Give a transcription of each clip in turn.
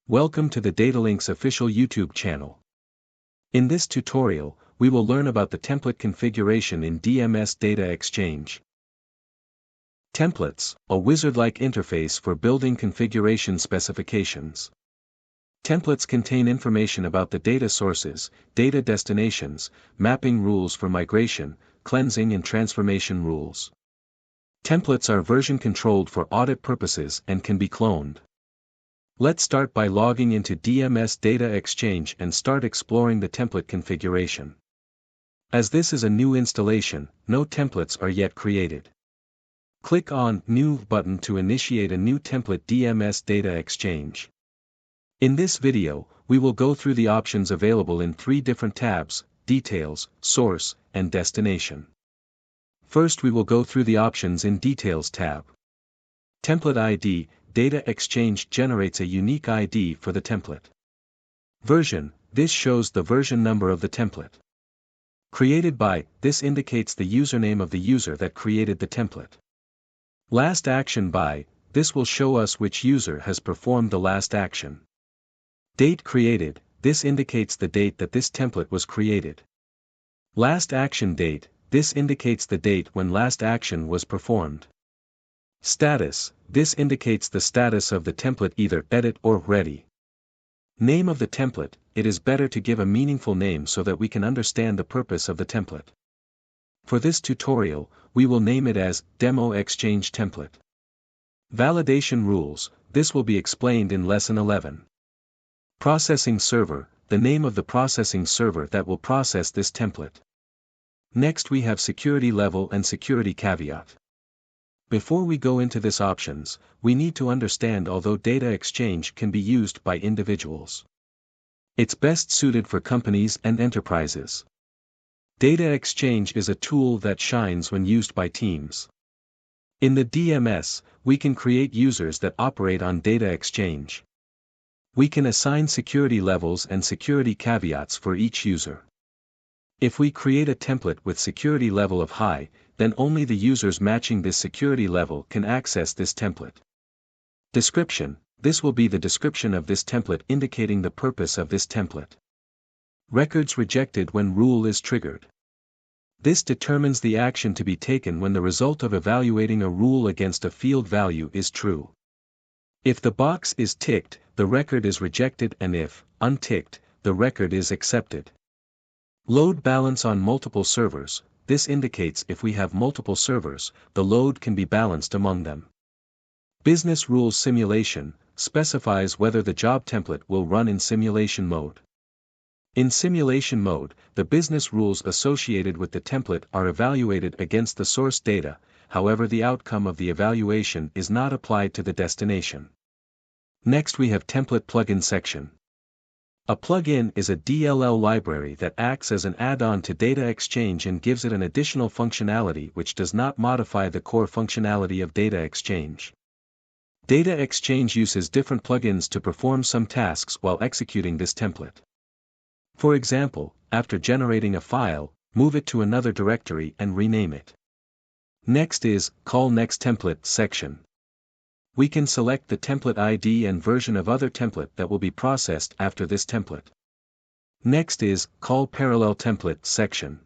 Welcome to the Datalynx official YouTube channel. In this tutorial, we will learn about the template configuration in DMS Data Exchange. Templates, a wizard-like interface for building configuration specifications. Templates contain information about the data sources, data destinations, mapping rules for migration, cleansing and transformation rules. Templates are version controlled for audit purposes and can be cloned. Let's start by logging into DMS Data Exchange and start exploring the template configuration. As this is a new installation, no templates are yet created. Click on New button to initiate a new template DMS Data Exchange. In this video, we will go through the options available in 3 different tabs: Details, Source, and Destination. First we will go through the options in Details tab. Template ID. Data Exchange generates a unique ID for the template. Version, this shows the version number of the template. Created by, this indicates the username of the user that created the template. Last action by, this will show us which user has performed the last action. Date created, this indicates the date that this template was created. Last action date, this indicates the date when last action was performed. Status, this indicates the status of the template, either edit or ready. Name of the template, it is better to give a meaningful name so that we can understand the purpose of the template. For this tutorial, we will name it as Demo Exchange Template. Validation rules, this will be explained in Lesson 11. Processing server, the name of the processing server that will process this template. Next we have security level and security caveat. Before we go into these options, we need to understand although data exchange can be used by individuals, it's best suited for companies and enterprises. Data exchange is a tool that shines when used by teams. In the DMS, we can create users that operate on data exchange. We can assign security levels and security caveats for each user. If we create a template with security level of high, then only the users matching this security level can access this template. Description, this will be the description of this template indicating the purpose of this template. Records rejected when rule is triggered. This determines the action to be taken when the result of evaluating a rule against a field value is true. If the box is ticked, the record is rejected, and if unticked, the record is accepted. Load balance on multiple servers, this indicates if we have multiple servers, the load can be balanced among them. Business rules simulation, specifies whether the job template will run in simulation mode. In simulation mode, the business rules associated with the template are evaluated against the source data, however the outcome of the evaluation is not applied to the destination. Next we have template plugin section. A plugin is a DLL library that acts as an add-on to Data Exchange and gives it an additional functionality which does not modify the core functionality of Data Exchange. Data Exchange uses different plugins to perform some tasks while executing this template. For example, after generating a file, move it to another directory and rename it. Next is Call Next Template section. We can select the template ID and version of other template that will be processed after this template. Next is Call Parallel Template section.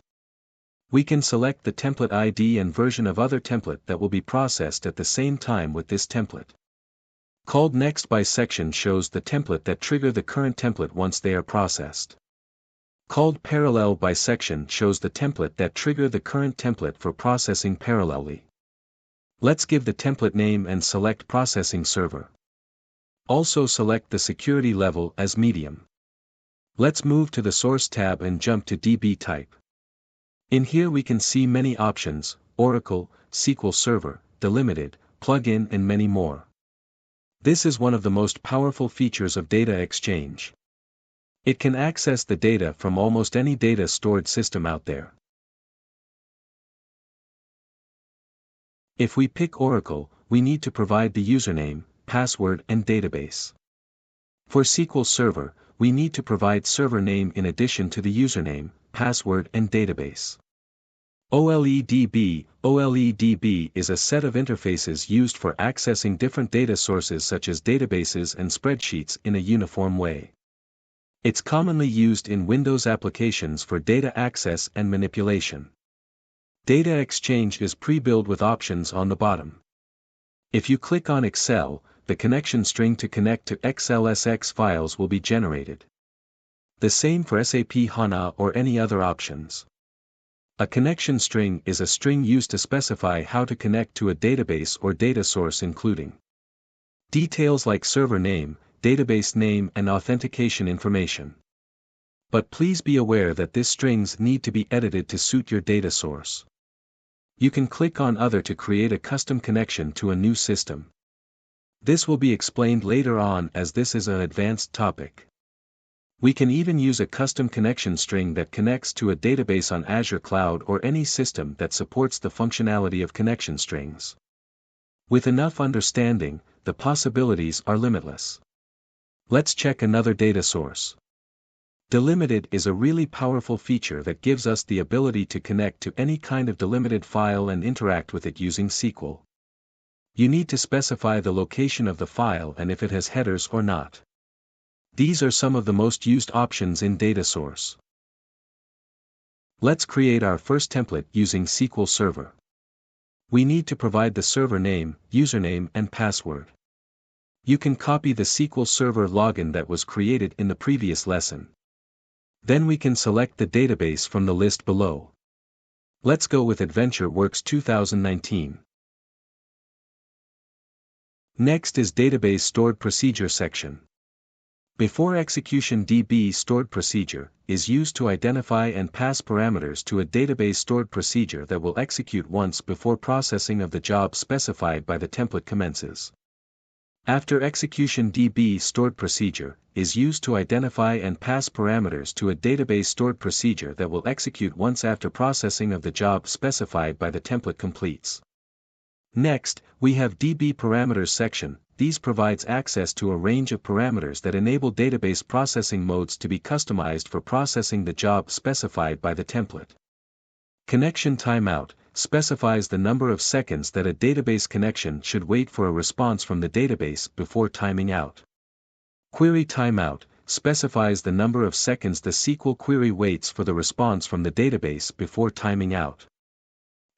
We can select the template ID and version of other template that will be processed at the same time with this template. Called Next By section shows the template that trigger the current template once they are processed. Called Parallel By section shows the template that trigger the current template for processing parallelly. Let's give the template name and select Processing Server. Also select the security level as medium. Let's move to the Source tab and jump to DB type. In here we can see many options: Oracle, SQL Server, Delimited, Plugin, and many more. This is one of the most powerful features of Data Exchange. It can access the data from almost any data stored system out there. If we pick Oracle, we need to provide the username, password, and database. For SQL Server, we need to provide server name in addition to the username, password, and database. OLEDB is a set of interfaces used for accessing different data sources such as databases and spreadsheets in a uniform way. It's commonly used in Windows applications for data access and manipulation. Data Exchange is pre-built with options on the bottom. If you click on Excel, the connection string to connect to XLSX files will be generated. The same for SAP HANA or any other options. A connection string is a string used to specify how to connect to a database or data source, including details like server name, database name, and authentication information. But please be aware that these strings need to be edited to suit your data source. You can click on Other to create a custom connection to a new system. This will be explained later on, as this is an advanced topic. We can even use a custom connection string that connects to a database on Azure Cloud or any system that supports the functionality of connection strings. With enough understanding, the possibilities are limitless. Let's check another data source. Delimited is a really powerful feature that gives us the ability to connect to any kind of delimited file and interact with it using SQL. You need to specify the location of the file and if it has headers or not. These are some of the most used options in data source. Let's create our first template using SQL Server. We need to provide the server name, username, and password. You can copy the SQL Server login that was created in the previous lesson. Then we can select the database from the list below. Let's go with AdventureWorks 2019. Next is Database Stored Procedure section. Before execution, DB stored procedure is used to identify and pass parameters to a database stored procedure that will execute once before processing of the job specified by the template commences. After execution, DB stored procedure is used to identify and pass parameters to a database stored procedure that will execute once after processing of the job specified by the template completes. Next, we have DB parameters section. These provides access to a range of parameters that enable database processing modes to be customized for processing the job specified by the template. Connection timeout specifies the number of seconds that a database connection should wait for a response from the database before timing out. Query timeout specifies the number of seconds the SQL query waits for the response from the database before timing out.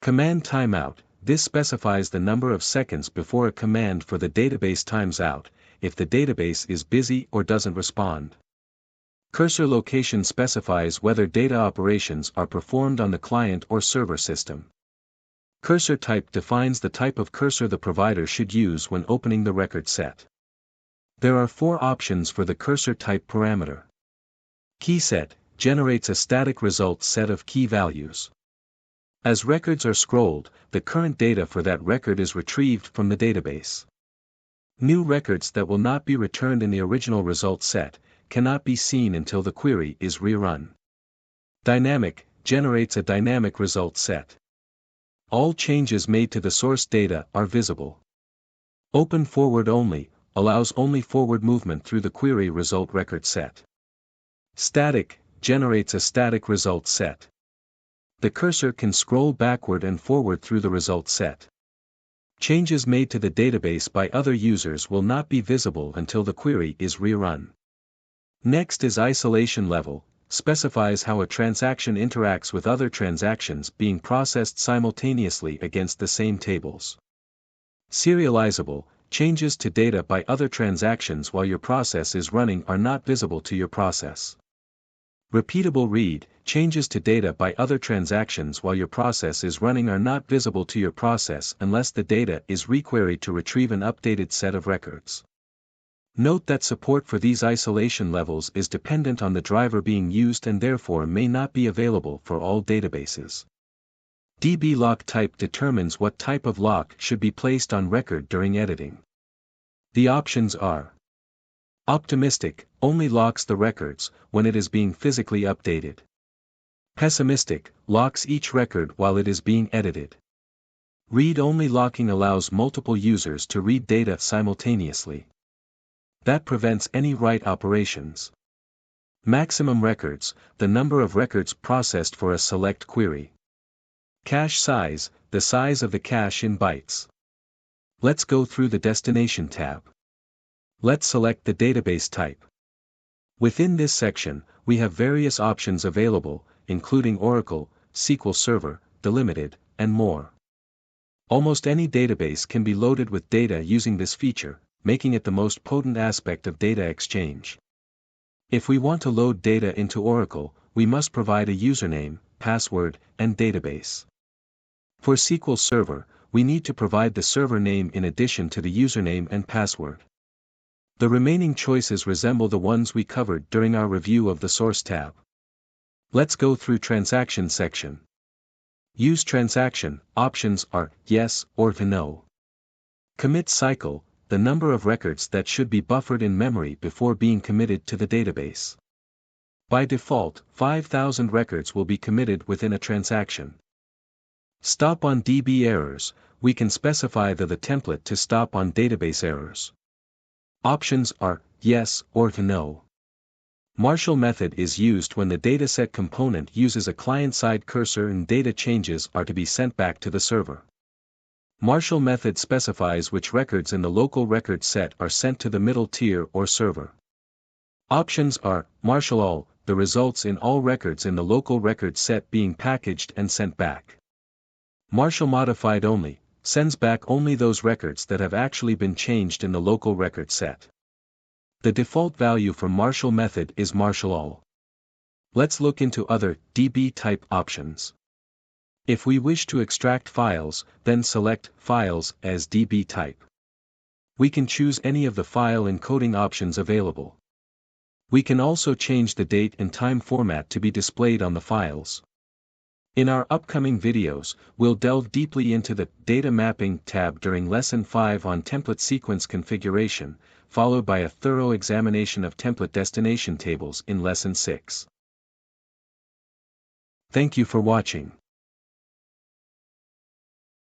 Command timeout. This specifies the number of seconds before a command for the database times out, if the database is busy or doesn't respond. Cursor location specifies whether data operations are performed on the client or server system. Cursor type defines the type of cursor the provider should use when opening the record set. There are 4 options for the cursor type parameter. KeySet generates a static result set of key values. As records are scrolled, the current data for that record is retrieved from the database. New records that will not be returned in the original result set cannot be seen until the query is rerun. Dynamic generates a dynamic result set. All changes made to the source data are visible. Open forward only allows only forward movement through the query result record set. Static generates a static result set. The cursor can scroll backward and forward through the result set. Changes made to the database by other users will not be visible until the query is rerun. Next is isolation level, specifies how a transaction interacts with other transactions being processed simultaneously against the same tables. Serializable, changes to data by other transactions while your process is running are not visible to your process. Repeatable read, changes to data by other transactions while your process is running are not visible to your process unless the data is requeried to retrieve an updated set of records. Note that support for these isolation levels is dependent on the driver being used and therefore may not be available for all databases. DB lock type determines what type of lock should be placed on record during editing. The options are: optimistic, only locks the records when it is being physically updated. Pessimistic, locks each record while it is being edited. Read-only locking allows multiple users to read data simultaneously. That prevents any write operations. Maximum records, the number of records processed for a select query. Cache size, the size of the cache in bytes. Let's go through the Destination tab. Let's select the database type. Within this section, we have various options available, including Oracle, SQL Server, Delimited, and more. Almost any database can be loaded with data using this feature, making it the most potent aspect of data exchange. If we want to load data into Oracle, we must provide a username, password, and database. For SQL Server, we need to provide the server name in addition to the username and password. The remaining choices resemble the ones we covered during our review of the Source tab. Let's go through Transaction section. Use transaction, options are yes or no. Commit cycle, the number of records that should be buffered in memory before being committed to the database. By default, 5,000 records will be committed within a transaction. Stop on DB errors, we can specify the template to stop on database errors. Options are yes or no. Marshal method is used when the dataset component uses a client-side cursor and data changes are to be sent back to the server. Marshal method specifies which records in the local record set are sent to the middle tier or server. Options are marshal all, the results in all records in the local record set being packaged and sent back. Marshal modified only, sends back only those records that have actually been changed in the local record set. The default value for marshal method is marshal all. Let's look into other DB type options. If we wish to extract files, then select Files as DB type. We can choose any of the file encoding options available. We can also change the date and time format to be displayed on the files. In our upcoming videos, we'll delve deeply into the Data Mapping tab during Lesson 5 on template sequence configuration, followed by a thorough examination of template destination tables in Lesson 6. Thank you for watching.